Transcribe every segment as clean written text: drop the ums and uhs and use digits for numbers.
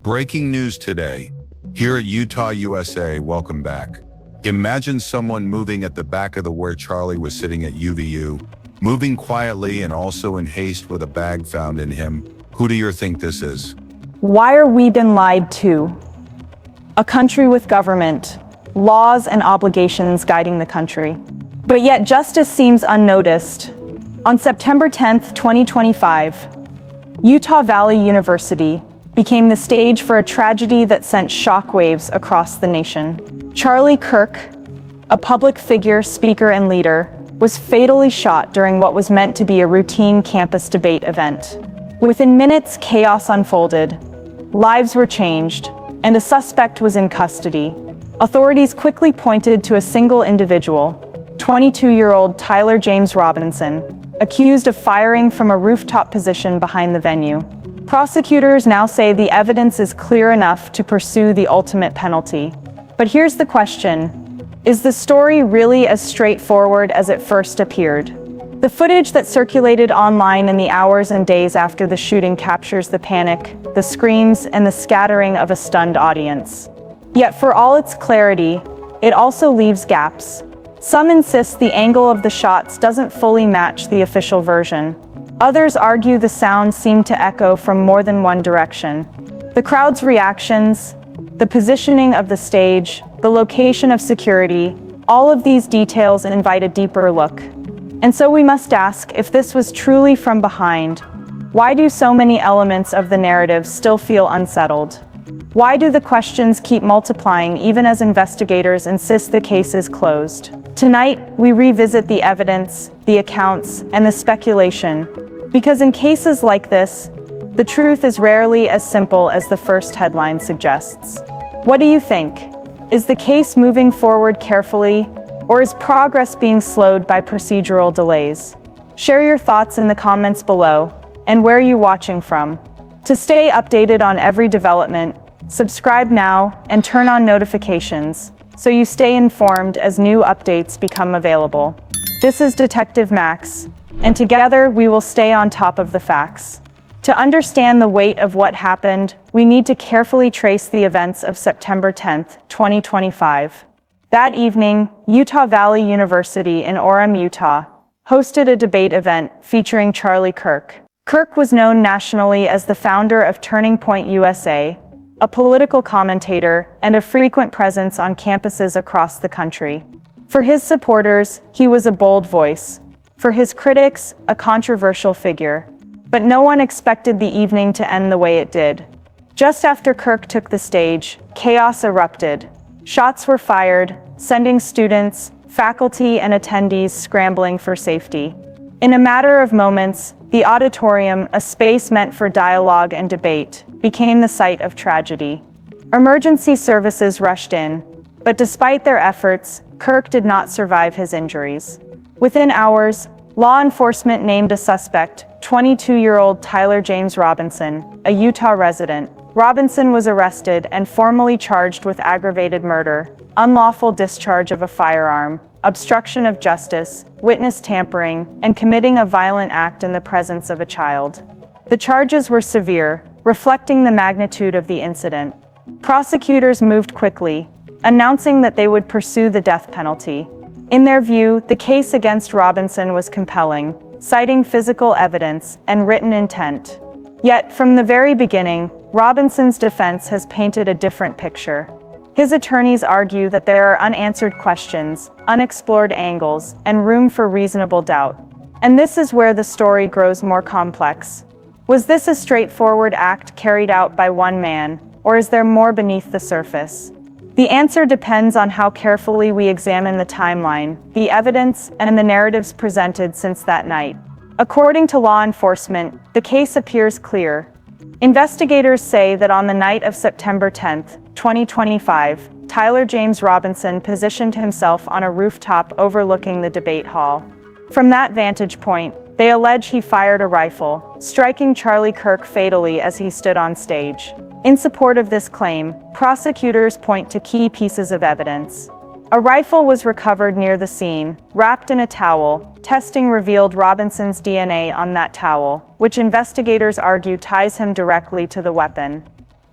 Breaking news today. Here at Utah, USA, welcome back. Imagine someone moving at the back of the where Charlie was sitting at UVU, moving quietly and also in haste with a bag found in him. Who do you think this is? Why are we been lied to? A country with government, laws and obligations guiding the country. But yet justice seems unnoticed. On September 10th, 2025, Utah Valley University became the stage for a tragedy that sent shockwaves across the nation. Charlie Kirk, a public figure, speaker, and leader, was fatally shot during what was meant to be a routine campus debate event. Within minutes, chaos unfolded, lives were changed, and a suspect was in custody. Authorities quickly pointed to a single individual, 22-year-old Tyler James Robinson, accused of firing from a rooftop position behind the venue. Prosecutors now say the evidence is clear enough to pursue the ultimate penalty. But here's the question: is the story really as straightforward as it first appeared? The footage that circulated online in the hours and days after the shooting captures the panic, the screams, and the scattering of a stunned audience. Yet for all its clarity, it also leaves gaps. Some insist the angle of the shots doesn't fully match the official version. Others argue the sound seemed to echo from more than one direction. The crowd's reactions, the positioning of the stage, the location of security, all of these details invite a deeper look. And so we must ask, if this was truly from behind, why do so many elements of the narrative still feel unsettled? Why do the questions keep multiplying even as investigators insist the case is closed? Tonight, we revisit the evidence, the accounts, and the speculation, because in cases like this, the truth is rarely as simple as the first headline suggests. What do you think? Is the case moving forward carefully, or is progress being slowed by procedural delays? Share your thoughts in the comments below, and where are you watching from? To stay updated on every development, subscribe now and turn on notifications so you stay informed as new updates become available. This is Detective Max, and together we will stay on top of the facts. To understand the weight of what happened, we need to carefully trace the events of September 10th, 2025. That evening, Utah Valley University in Orem, Utah, hosted a debate event featuring Charlie Kirk. Kirk was known nationally as the founder of Turning Point USA, a political commentator and a frequent presence on campuses across the country. For his supporters, he was a bold voice. For his critics, a controversial figure. But no one expected the evening to end the way it did. Just after Kirk took the stage, chaos erupted. Shots were fired, sending students, faculty, and attendees scrambling for safety. In a matter of moments, the auditorium, a space meant for dialogue and debate, became the site of tragedy. Emergency services rushed in, but despite their efforts, Kirk did not survive his injuries. Within hours, law enforcement named a suspect, 22-year-old Tyler James Robinson, a Utah resident. Robinson was arrested and formally charged with aggravated murder, unlawful discharge of a firearm, obstruction of justice, witness tampering, and committing a violent act in the presence of a child. The charges were severe, reflecting the magnitude of the incident. Prosecutors moved quickly, announcing that they would pursue the death penalty. In their view, the case against Robinson was compelling, citing physical evidence and written intent. Yet, from the very beginning, Robinson's defense has painted a different picture. His attorneys argue that there are unanswered questions, unexplored angles, and room for reasonable doubt. And this is where the story grows more complex. Was this a straightforward act carried out by one man, or is there more beneath the surface? The answer depends on how carefully we examine the timeline, the evidence, and the narratives presented since that night. According to law enforcement, the case appears clear. Investigators say that on the night of September 10th, 2025, Tyler James Robinson positioned himself on a rooftop overlooking the debate hall. From that vantage point, they allege he fired a rifle, striking Charlie Kirk fatally as he stood on stage. In support of this claim, prosecutors point to key pieces of evidence. A rifle was recovered near the scene, wrapped in a towel. Testing revealed Robinson's DNA on that towel, which investigators argue ties him directly to the weapon.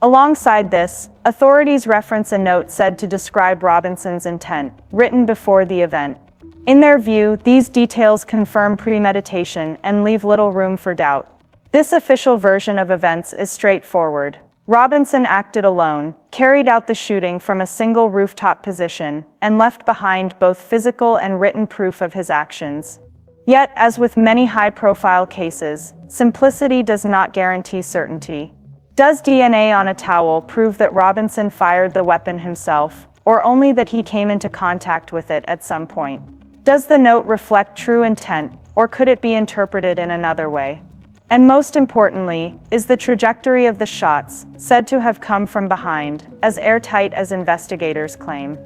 Alongside this, authorities reference a note said to describe Robinson's intent, written before the event. In their view, these details confirm premeditation and leave little room for doubt. This official version of events is straightforward. Robinson acted alone, carried out the shooting from a single rooftop position, and left behind both physical and written proof of his actions. Yet, as with many high-profile cases, simplicity does not guarantee certainty. Does DNA on a towel prove that Robinson fired the weapon himself, or only that he came into contact with it at some point? Does the note reflect true intent, or could it be interpreted in another way? And most importantly, is the trajectory of the shots said to have come from behind, as airtight as investigators claim?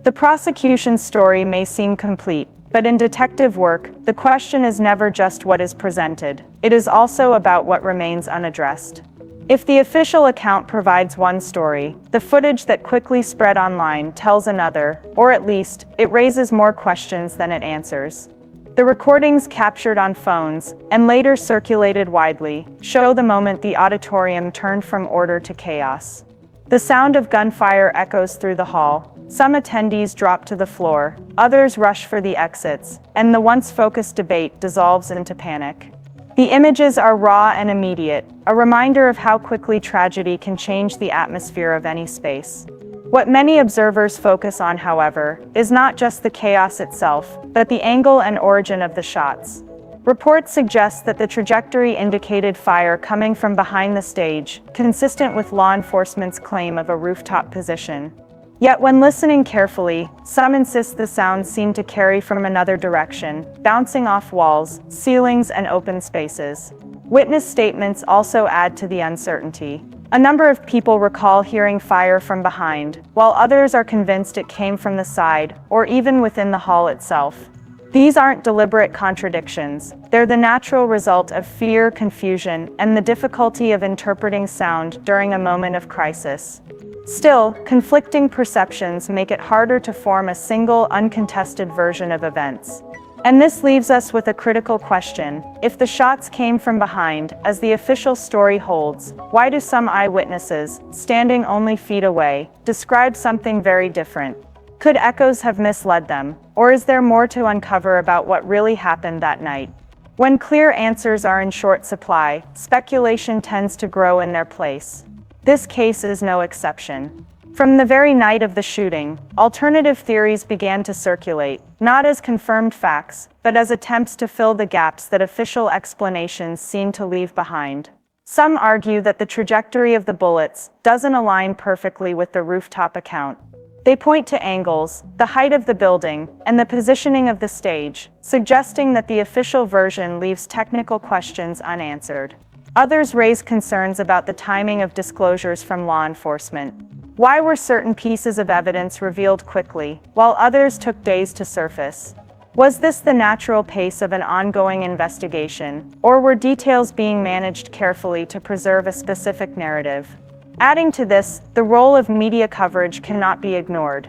The prosecution's story may seem complete, but in detective work, the question is never just what is presented. It is also about what remains unaddressed. If the official account provides one story, the footage that quickly spread online tells another, or at least, it raises more questions than it answers. The recordings captured on phones, and later circulated widely, show the moment the auditorium turned from order to chaos. The sound of gunfire echoes through the hall. Some attendees drop to the floor, others rush for the exits, and the once focused debate dissolves into panic. The images are raw and immediate, a reminder of how quickly tragedy can change the atmosphere of any space. What many observers focus on, however, is not just the chaos itself, but the angle and origin of the shots. Reports suggest that the trajectory indicated fire coming from behind the stage, consistent with law enforcement's claim of a rooftop position. Yet when listening carefully, some insist the sounds seem to carry from another direction, bouncing off walls, ceilings, and open spaces. Witness statements also add to the uncertainty. A number of people recall hearing fire from behind, while others are convinced it came from the side, or even within the hall itself. These aren't deliberate contradictions. They're the natural result of fear, confusion, and the difficulty of interpreting sound during a moment of crisis. Still, conflicting perceptions make it harder to form a single, uncontested version of events. And this leaves us with a critical question. If the shots came from behind, as the official story holds, why do some eyewitnesses, standing only feet away, describe something very different? Could echoes have misled them, or is there more to uncover about what really happened that night? When clear answers are in short supply, speculation tends to grow in their place. This case is no exception. From the very night of the shooting, alternative theories began to circulate, not as confirmed facts, but as attempts to fill the gaps that official explanations seem to leave behind. Some argue that the trajectory of the bullets doesn't align perfectly with the rooftop account. They point to angles, the height of the building, and the positioning of the stage, suggesting that the official version leaves technical questions unanswered. Others raise concerns about the timing of disclosures from law enforcement. Why were certain pieces of evidence revealed quickly, while others took days to surface? Was this the natural pace of an ongoing investigation, or were details being managed carefully to preserve a specific narrative? Adding to this, the role of media coverage cannot be ignored.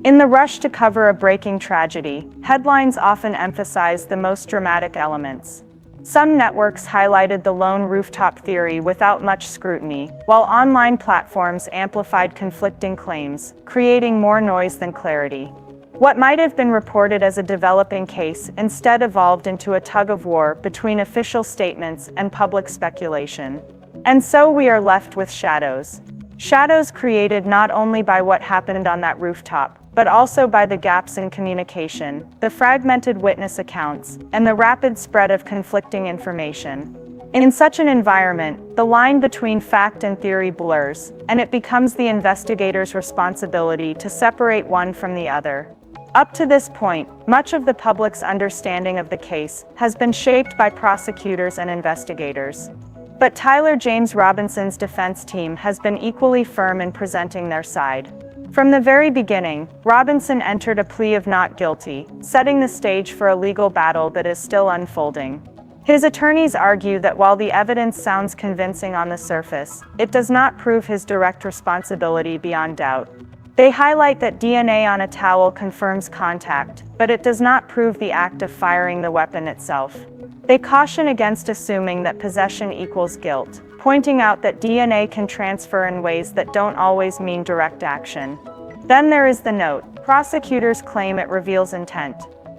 In the rush to cover a breaking tragedy, headlines often emphasize the most dramatic elements. Some networks highlighted the lone rooftop theory without much scrutiny, while online platforms amplified conflicting claims, creating more noise than clarity. What might have been reported as a developing case instead evolved into a tug-of-war between official statements and public speculation. And so we are left with shadows. Shadows created not only by what happened on that rooftop, but also by the gaps in communication, the fragmented witness accounts, and the rapid spread of conflicting information. In such an environment, the line between fact and theory blurs, and it becomes the investigator's responsibility to separate one from the other. Up to this point, much of the public's understanding of the case has been shaped by prosecutors and investigators. But Tyler James Robinson's defense team has been equally firm in presenting their side. From the very beginning, Robinson entered a plea of not guilty, setting the stage for a legal battle that is still unfolding. His attorneys argue that while the evidence sounds convincing on the surface, it does not prove his direct responsibility beyond doubt. They highlight that DNA on a towel confirms contact, but it does not prove the act of firing the weapon itself. They caution against assuming that possession equals guilt, pointing out that DNA can transfer in ways that don't always mean direct action. Then there is the note. Prosecutors claim it reveals intent.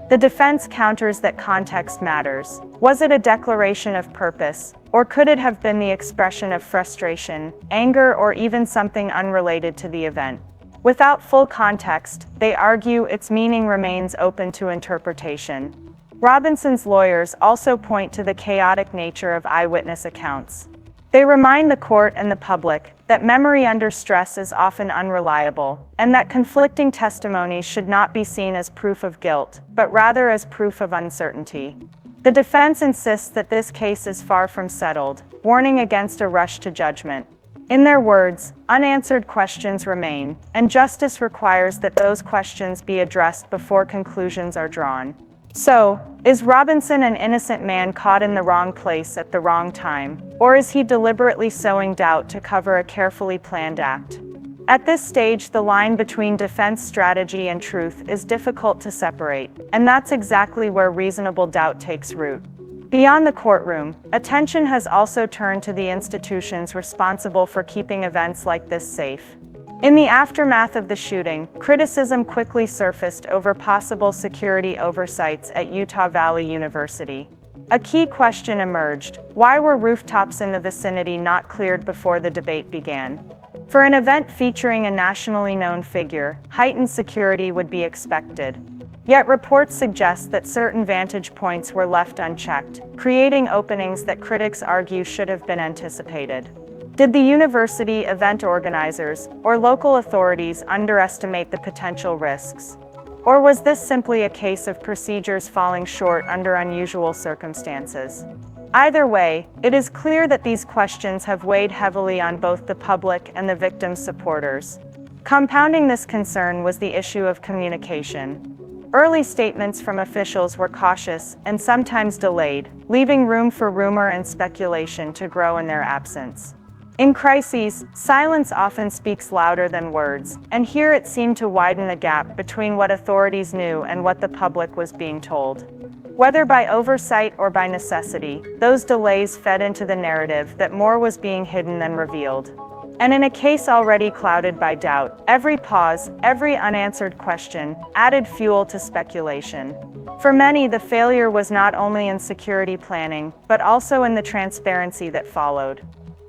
The defense counters that context matters. Was it a declaration of purpose, or could it have been the expression of frustration, anger, or even something unrelated to the event? Without full context, they argue its meaning remains open to interpretation. Robinson's lawyers also point to the chaotic nature of eyewitness accounts. They remind the court and the public that memory under stress is often unreliable, and that conflicting testimonies should not be seen as proof of guilt, but rather as proof of uncertainty. The defense insists that this case is far from settled, warning against a rush to judgment. In their words, unanswered questions remain, and justice requires that those questions be addressed before conclusions are drawn. So, is Robinson an innocent man caught in the wrong place at the wrong time, or is he deliberately sowing doubt to cover a carefully planned act? At this stage, the line between defense strategy and truth is difficult to separate, and that's exactly where reasonable doubt takes root. Beyond the courtroom, attention has also turned to the institutions responsible for keeping events like this safe. In the aftermath of the shooting, criticism quickly surfaced over possible security oversights at Utah Valley University. A key question emerged: why were rooftops in the vicinity not cleared before the debate began? For an event featuring a nationally known figure, heightened security would be expected. Yet reports suggest that certain vantage points were left unchecked, creating openings that critics argue should have been anticipated. Did the university, event organizers, or local authorities underestimate the potential risks? Or was this simply a case of procedures falling short under unusual circumstances? Either way, it is clear that these questions have weighed heavily on both the public and the victims' supporters. Compounding this concern was the issue of communication. Early statements from officials were cautious and sometimes delayed, leaving room for rumor and speculation to grow in their absence. In crises, silence often speaks louder than words, and here it seemed to widen the gap between what authorities knew and what the public was being told. Whether by oversight or by necessity, those delays fed into the narrative that more was being hidden than revealed. And in a case already clouded by doubt, every pause, every unanswered question, added fuel to speculation. For many, the failure was not only in security planning, but also in the transparency that followed.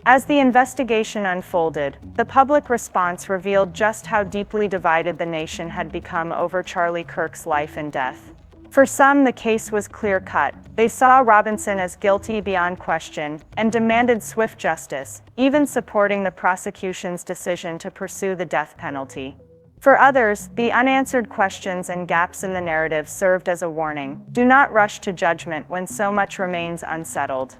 As the investigation unfolded, the public response revealed just how deeply divided the nation had become over Charlie Kirk's life and death. For some, the case was clear-cut. They saw Robinson as guilty beyond question and demanded swift justice, even supporting the prosecution's decision to pursue the death penalty. For others, the unanswered questions and gaps in the narrative served as a warning. Do not rush to judgment when so much remains unsettled.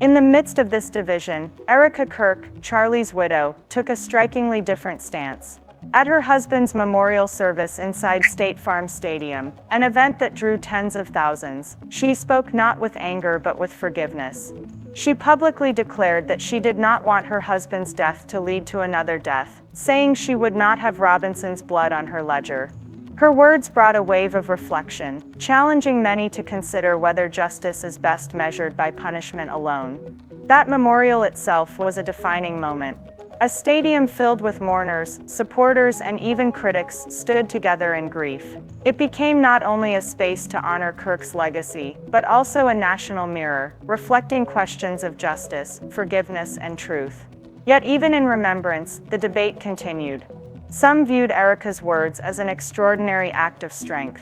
In the midst of this division, Erika Kirk, Charlie's widow, took a strikingly different stance. At her husband's memorial service inside State Farm Stadium, an event that drew tens of thousands, she spoke not with anger but with forgiveness. She publicly declared that she did not want her husband's death to lead to another death, saying she would not have Robinson's blood on her ledger. Her words brought a wave of reflection, challenging many to consider whether justice is best measured by punishment alone. That memorial itself was a defining moment. A stadium filled with mourners, supporters, and even critics stood together in grief. It became not only a space to honor Kirk's legacy, but also a national mirror, reflecting questions of justice, forgiveness, and truth. Yet even in remembrance, the debate continued. Some viewed Erika's words as an extraordinary act of strength.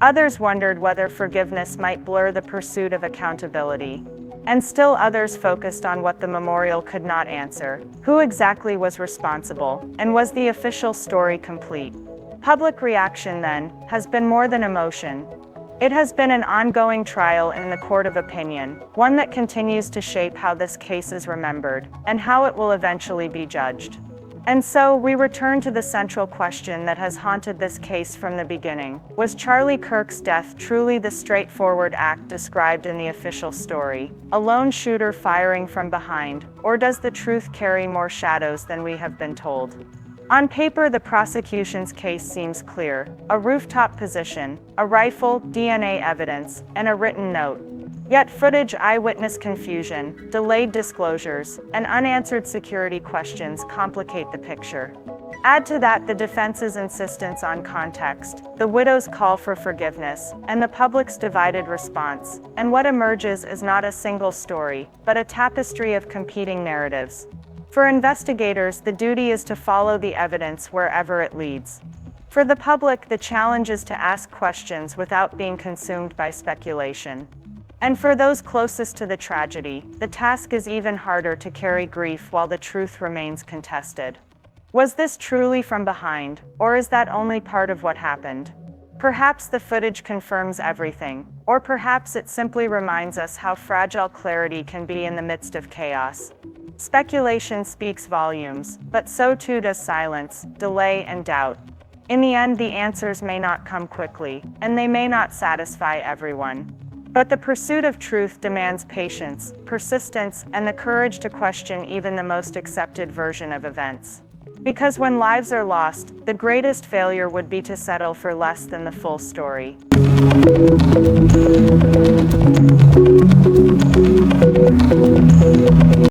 Others wondered whether forgiveness might blur the pursuit of accountability. And still others focused on what the memorial could not answer: who exactly was responsible, and was the official story complete? Public reaction, then, has been more than emotion. It has been an ongoing trial in the court of opinion, one that continues to shape how this case is remembered, and how it will eventually be judged. And so, we return to the central question that has haunted this case from the beginning. Was Charlie Kirk's death truly the straightforward act described in the official story, a lone shooter firing from behind, or does the truth carry more shadows than we have been told? On paper, the prosecution's case seems clear: a rooftop position, a rifle, DNA evidence, and a written note. Yet footage, eyewitness confusion, delayed disclosures, and unanswered security questions complicate the picture. Add to that the defense's insistence on context, the widow's call for forgiveness, and the public's divided response, and what emerges is not a single story, but a tapestry of competing narratives. For investigators, the duty is to follow the evidence wherever it leads. For the public, the challenge is to ask questions without being consumed by speculation. And for those closest to the tragedy, the task is even harder: to carry grief while the truth remains contested. Was this truly from behind, or is that only part of what happened? Perhaps the footage confirms everything, or perhaps it simply reminds us how fragile clarity can be in the midst of chaos. Speculation speaks volumes, but so too does silence, delay, and doubt. In the end, the answers may not come quickly, and they may not satisfy everyone. But the pursuit of truth demands patience, persistence, and the courage to question even the most accepted version of events. Because when lives are lost, the greatest failure would be to settle for less than the full story.